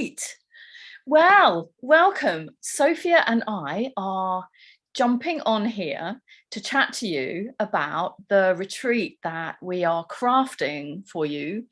Right. Well, welcome. Sophia and I are jumping on here to chat to you about the retreat that we are crafting for you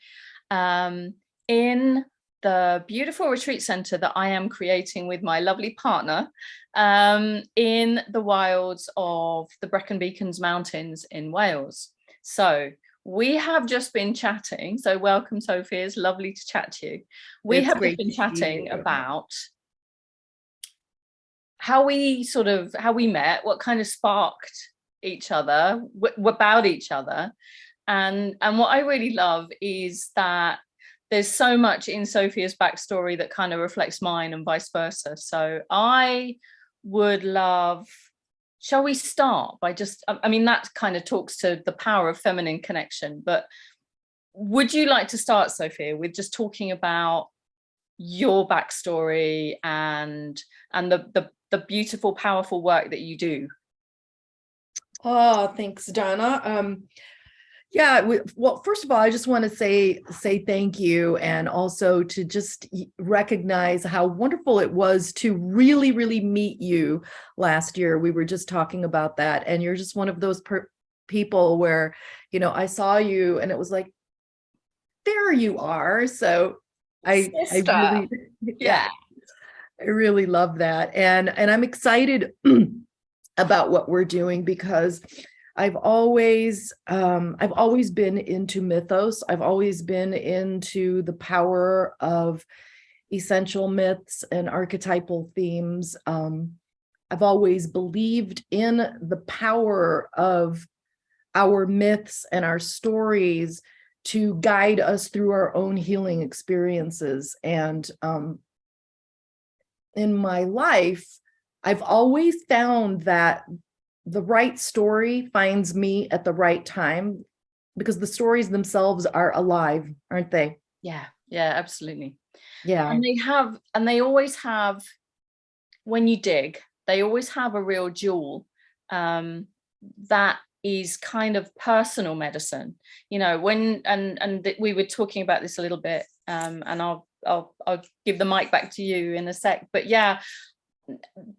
in the beautiful retreat center that I am creating with my lovely partner in the wilds of the Brecon Beacons Mountains in Wales. So we have just been chatting. So welcome, Sophia. It's lovely to chat to you. We have just been chatting about how we met, what kind of sparked each other, about each other. And what I really love is that there's so much in Sophia's backstory that kind of reflects mine and vice versa. So I would love, shall we start by just, I mean, that kind of talks to the power of feminine connection, but would you like to start, Sophia, with just talking about your backstory and the beautiful, powerful work that you do? Oh, thanks, Donna. Well, first of all, I just want to say thank you, and also to just recognize how wonderful it was to really meet you last year. We were just talking about that, and you're just one of those people where, I saw you and it was like, there you are. So I really, yeah, I really love that, and I'm excited about what we're doing because I've always been into mythos. I've always been into the power of essential myths and archetypal themes. I've always believed in the power of our myths and our stories to guide us through our own healing experiences. And in my life, I've always found that the right story finds me at the right time, because the stories themselves are alive, aren't they? Yeah, absolutely. Yeah. And they always have, when you dig, they always have a real jewel that is kind of personal medicine, when, and we were talking about this a little bit, and I'll give the mic back to you in a sec, but yeah,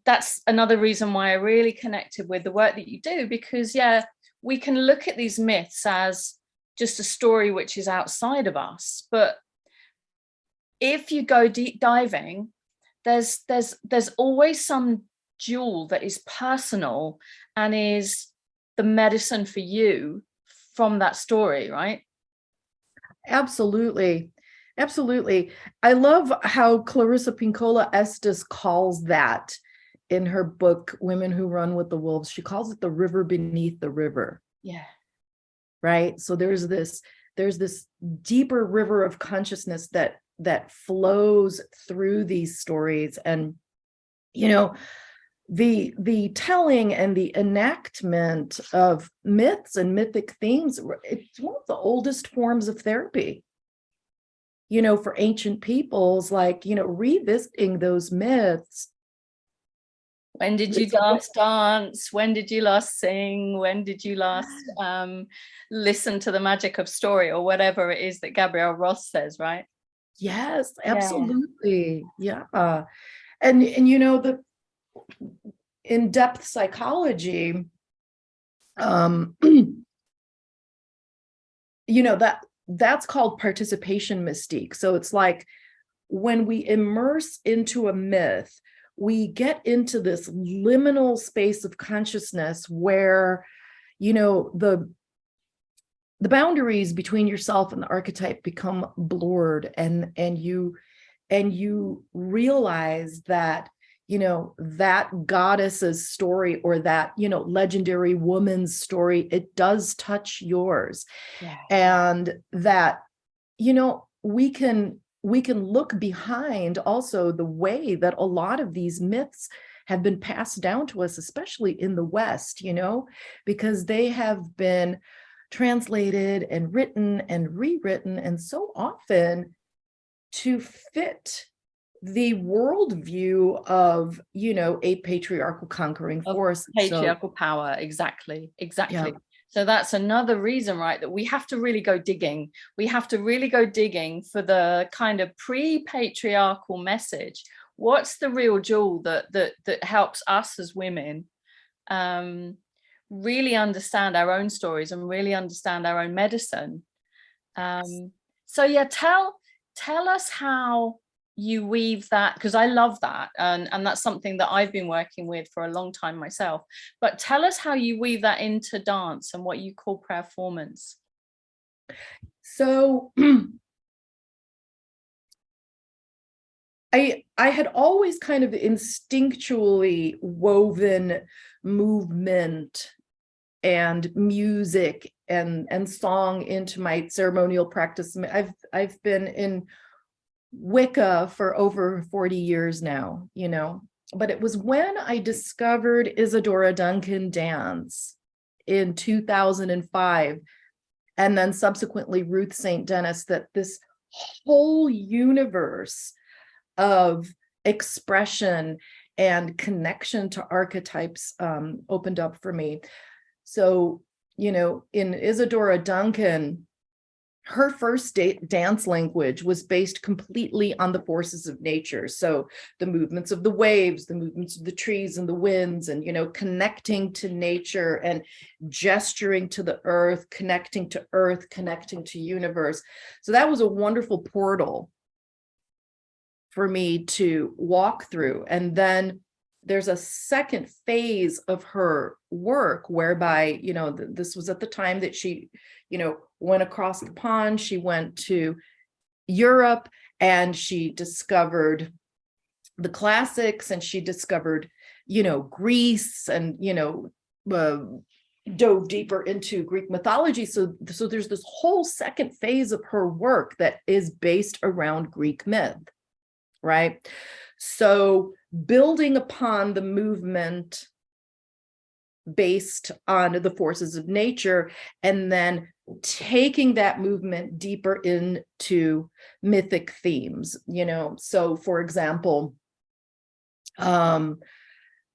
that's another reason why I really connected with the work that you do, because we can look at these myths as just a story which is outside of us, but if you go deep diving, there's always some jewel that is personal and is the medicine for you from that story, right? Absolutely. I love how Clarissa Pinkola Estes calls that in her book, Women Who Run with the Wolves. She calls it the river beneath the river. Yeah. Right. So there's this deeper river of consciousness that flows through these stories. And, the telling and the enactment of myths and mythic themes, it's one of the oldest forms of therapy. For ancient peoples, like, revisiting those myths. When did you last dance? When did you last sing? When did you last listen to the magic of story, or whatever it is that Gabrielle Ross says, right? Yes, absolutely. Yeah. And the in-depth psychology, that's called participation mystique. So it's like when we immerse into a myth, we get into this liminal space of consciousness where, the boundaries between yourself and the archetype become blurred, and you realize that, that goddess's story, or that, legendary woman's story, it does touch yours. Yeah. And that, we can look behind also the way that a lot of these myths have been passed down to us, especially in the West, because they have been translated and written and rewritten, and so often to fit the worldview of, a patriarchal conquering force. Patriarchal power. Exactly. Yeah. So that's another reason, right, that we have to really go digging. We have to really go digging for the kind of pre-patriarchal message. What's the real jewel that helps us as women really understand our own stories and really understand our own medicine? So yeah, tell us how you weave that, because I love that, and that's something that I've been working with for a long time myself. But tell us how you weave that into dance and what you call performance. So I had always kind of instinctually woven movement and music and song into my ceremonial practice. I've been in Wicca for over 40 years now, you know, but it was when I discovered Isadora Duncan dance in 2005, and then subsequently Ruth St. Denis, that this whole universe of expression and connection to archetypes opened up for me. So, you know, in Isadora Duncan, her first dance language was based completely on the forces of nature. So the movements of the waves, the movements of the trees and the winds, and, you know, connecting to nature and gesturing to the earth, connecting to universe. So that was a wonderful portal for me to walk through. And then there's a second phase of her work whereby, you know, this was at the time that she, you know, went across the pond. She went to Europe and she discovered the classics, and she discovered, you know, Greece, and, you know, dove deeper into Greek mythology. So there's this whole second phase of her work that is based around Greek myth, right? So building upon the movement based on the forces of nature, and then taking that movement deeper into mythic themes, you know. So for example,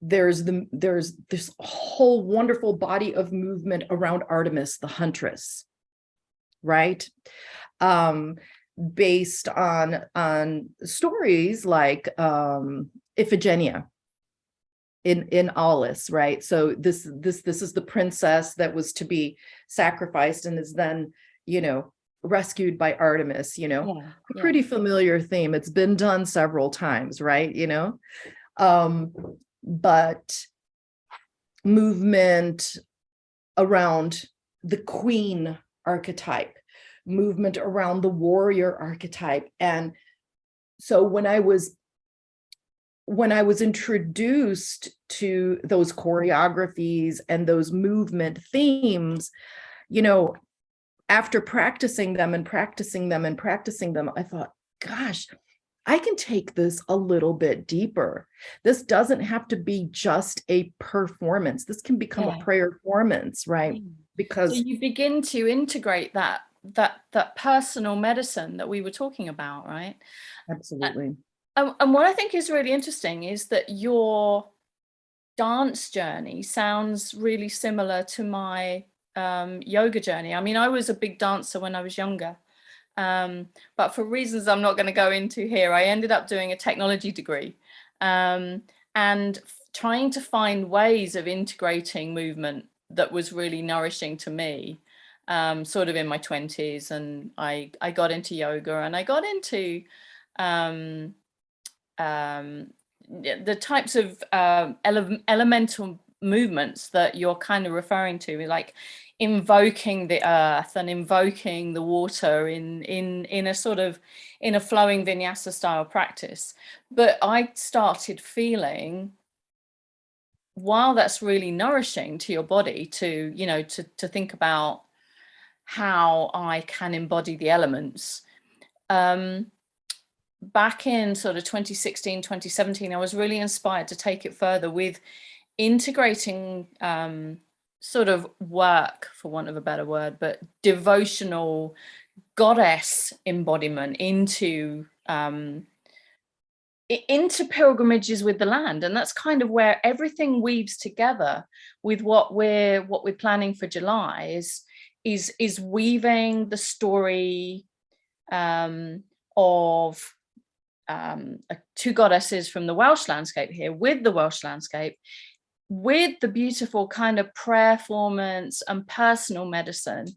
there's this whole wonderful body of movement around Artemis, the huntress, right? Based on stories like Iphigenia in Aulis, right? So this is the princess that was to be sacrificed and is then, you know, rescued by Artemis, you know. Yeah, A pretty familiar theme. It's been done several times, right? You know, but movement around the queen archetype, movement around the warrior archetype. And so when I was introduced to those choreographies and those movement themes, you know, after practicing them, I thought, gosh, I can take this a little bit deeper. This doesn't have to be just a performance. This can become a prayer performance, right? Because so you begin to integrate that personal medicine that we were talking about, right? absolutely. And what I think is really interesting is that your dance journey sounds really similar to my yoga journey. I mean, I was a big dancer when I was younger, but for reasons I'm not going to go into here, I ended up doing a technology degree and trying to find ways of integrating movement that was really nourishing to me, sort of in my 20s. And I got into yoga, and I got into the types of elemental movements that you're kind of referring to, like invoking the earth and invoking the water in a sort of in a flowing vinyasa style practice. But I started feeling, while that's really nourishing to your body, to, you know, to think about how I can embody the elements, back in sort of 2016, 2017, I was really inspired to take it further with integrating sort of work, for want of a better word, but devotional goddess embodiment into into pilgrimages with the land, and that's kind of where everything weaves together with what we're planning for July is weaving the story of two goddesses from the Welsh landscape here with the Welsh landscape, with the beautiful kind of prayer formants and personal medicine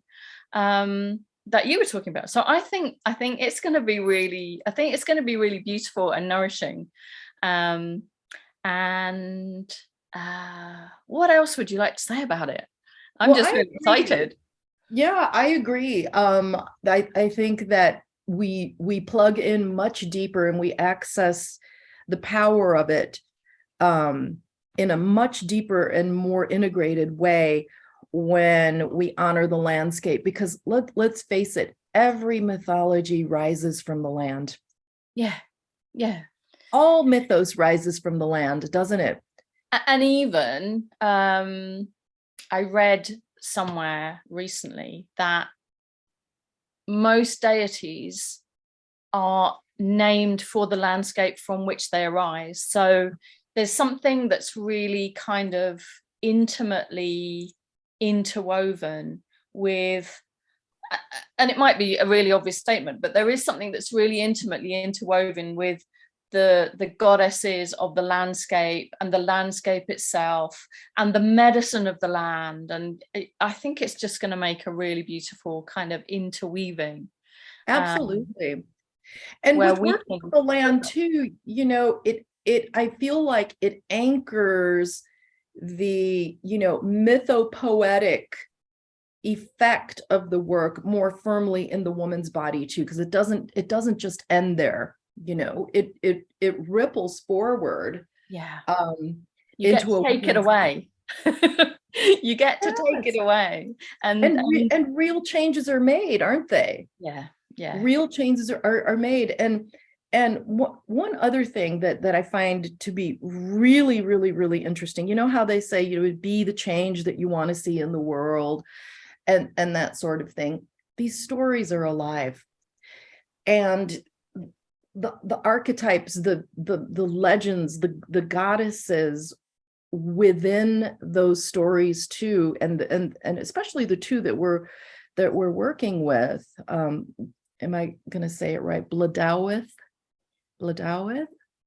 that you were talking about. So I think it's going to be really, beautiful and nourishing. And what else would you like to say about it? I'm just really excited. Yeah, I agree. I think that we plug in much deeper and we access the power of it in a much deeper and more integrated way when we honor the landscape, because let's face it, every mythology rises from the land. Yeah. All mythos rises from the land, doesn't it? And even I read somewhere recently that most deities are named for the landscape from which they arise. So there's something that's really kind of intimately interwoven with, and it might be a really obvious statement, but there is something that's really intimately interwoven with the goddesses of the landscape and the landscape itself and the medicine of the land. And I think it's just going to make a really beautiful kind of interweaving. Absolutely. And with working with the land too, I feel like it anchors the, mythopoetic effect of the work more firmly in the woman's body too, because it doesn't just end there. It ripples forward. Yeah. You get to take it away. You get to take it away. And real changes are made, aren't they? Yeah. Real changes are made. And one other thing that I find to be really, really, really interesting, how they say, be the change that you want to see in the world and that sort of thing. These stories are alive. And the archetypes, the legends, the goddesses within those stories too, and especially the two that we're working with. Am I going to say it right? Bladawith.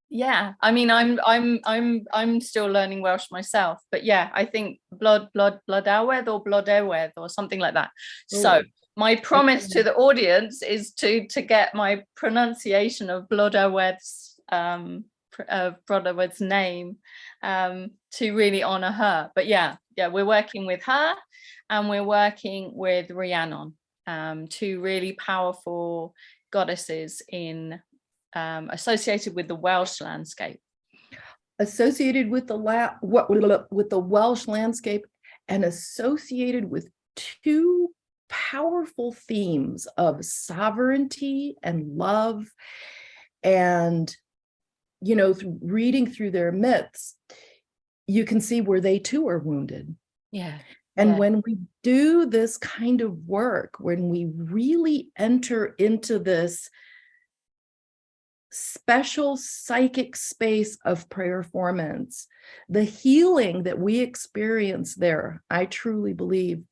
Yeah, I mean, I'm still learning Welsh myself, but yeah, I think Blodawedd or Blodewedd or something like that. So my promise to the audience is to get my pronunciation of Blodawedd's name to really honor her. But yeah, we're working with her, and we're working with Rhiannon, two really powerful goddesses in associated with the Welsh landscape. Associated with with the Welsh landscape, and associated with two powerful themes of sovereignty and love. And reading through their myths, you can see where they too are wounded. Yeah. And when we do this kind of work, when we really enter into this special psychic space of prayerformance, the healing that we experience there, I truly believe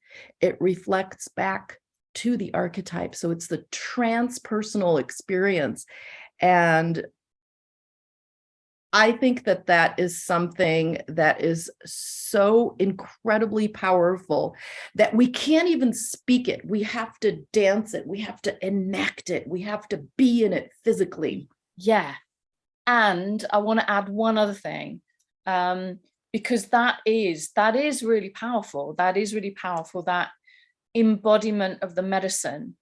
it reflects back to the archetype. So it's the transpersonal experience. And I think that is something that is so incredibly powerful that we can't even speak it. We have to dance it. We have to enact it. We have to be in it physically. Yeah. And I want to add one other thing, because that is really powerful. That is really powerful, that embodiment of the medicine.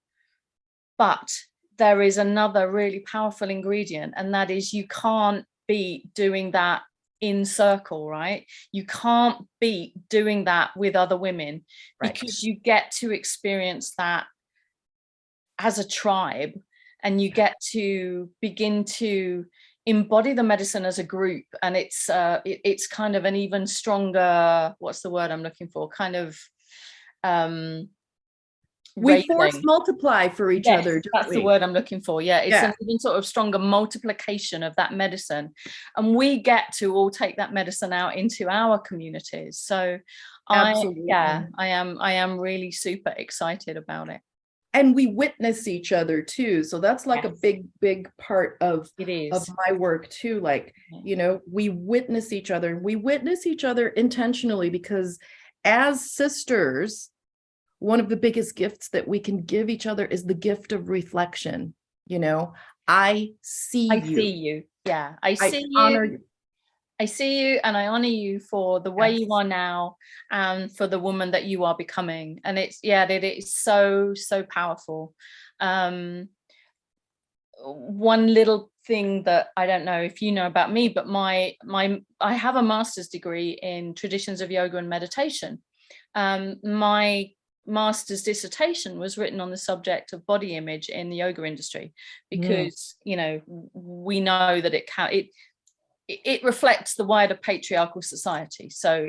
But there is another really powerful ingredient, and that is you can't be doing that in circle, right? You can't be doing that with other women, right? Because you get to experience that as a tribe, and you get to begin to embody the medicine as a group. And it's kind of an even stronger, what's the word I'm looking for, kind of We force raising. multiply for each Yes, other, don't that's the we? word I'm looking for. Yeah, it's Yeah, an even sort of stronger multiplication of that medicine. And we get to all take that medicine out into our communities. So absolutely. I am really super excited about it. And we witness each other too. So that's like a Yes, big part it of is. my work too. Like, you know, we witness each other. We witness each other intentionally because as sisters, one of the biggest gifts that we can give each other is the gift of reflection. You know, I see I see you. you. Yeah, I I see you. honor you. I see you and I honor you for the way you Yes. are now and for the woman that you are becoming. And it's, yeah, it is so, so powerful. Um, One little thing that I don't know if you know about me, but I have a master's degree in traditions of yoga and meditation. My master's dissertation was written on the subject of body image in the yoga industry Mm. because, you know, we know that it reflects the wider patriarchal society. So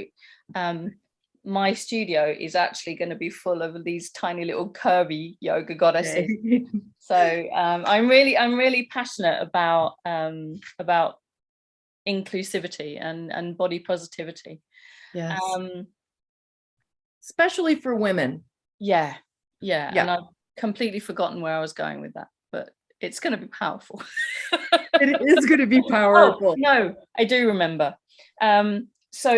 my studio is actually going to be full of these tiny little curvy yoga goddesses. Okay. So I'm really passionate about inclusivity and body positivity. Yes. Um, Especially for women. yeah, yeah, Yeah. and I've completely forgotten where I was going with that, but it's going to be powerful. It is going to be Oh powerful. no, I do remember. So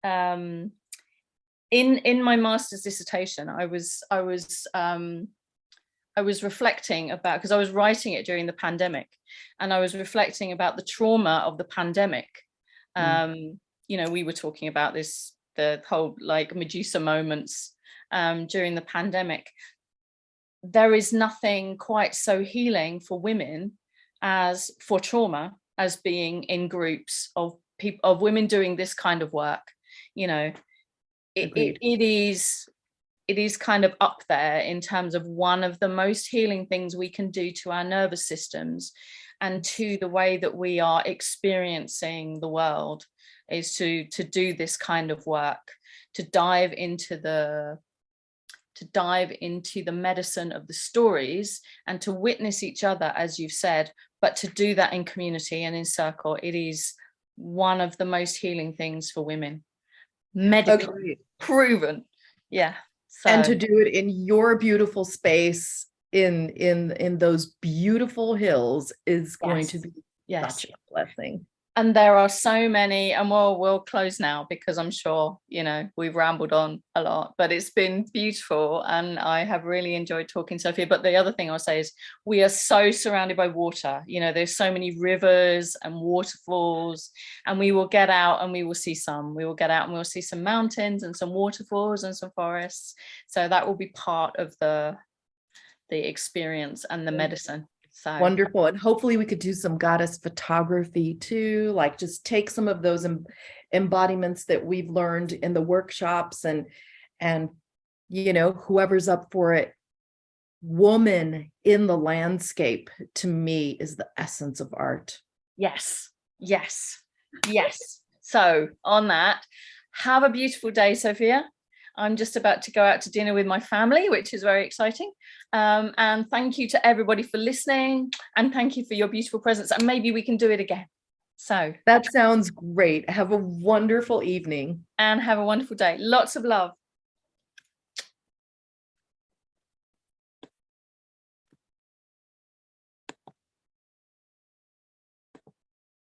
um, in my master's dissertation, I was reflecting about, because I was writing it during the pandemic, and I was reflecting about the trauma of the pandemic. Mm. You know, we were talking about this, the whole like Medusa moments during the pandemic. There is nothing quite so healing for women as for trauma as being in groups of people, of women doing this kind of work. You know, Agreed. it is kind of up there in terms of one of the most healing things we can do to our nervous systems and to the way that we are experiencing the world, is to do this kind of work, to dive into the medicine of the stories and to witness each other, as you've said, but to do that in community and in circle. It is one of the most healing things for women, medically Agreed. proven. Yeah. And So to do it in your beautiful space in those beautiful hills is going to yes, be yes. such a blessing. And there are so many, and we'll close now because I'm sure, you know, we've rambled on a lot, but it's been beautiful and I have really enjoyed talking, Sophia. But the other thing I'll say is we are so surrounded by water. You know, there's so many rivers and waterfalls, and we will get out and we will see some. We will get out and we'll see some mountains and some waterfalls and some forests. So that will be part of the experience and the medicine. So Wonderful. And hopefully we could do some goddess photography too, like just take some of those embodiments that we've learned in the workshops and you know, whoever's up for it. Woman in the landscape to me is the essence of art. yes, yes, yes. So on that, have a beautiful day, Sophia. I'm just about to go out to dinner with my family, which is very exciting. And thank you to everybody for listening, and thank you for your beautiful presence. And maybe we can do it again. So That sounds great. Have a wonderful evening. and have a wonderful day. Lots of love.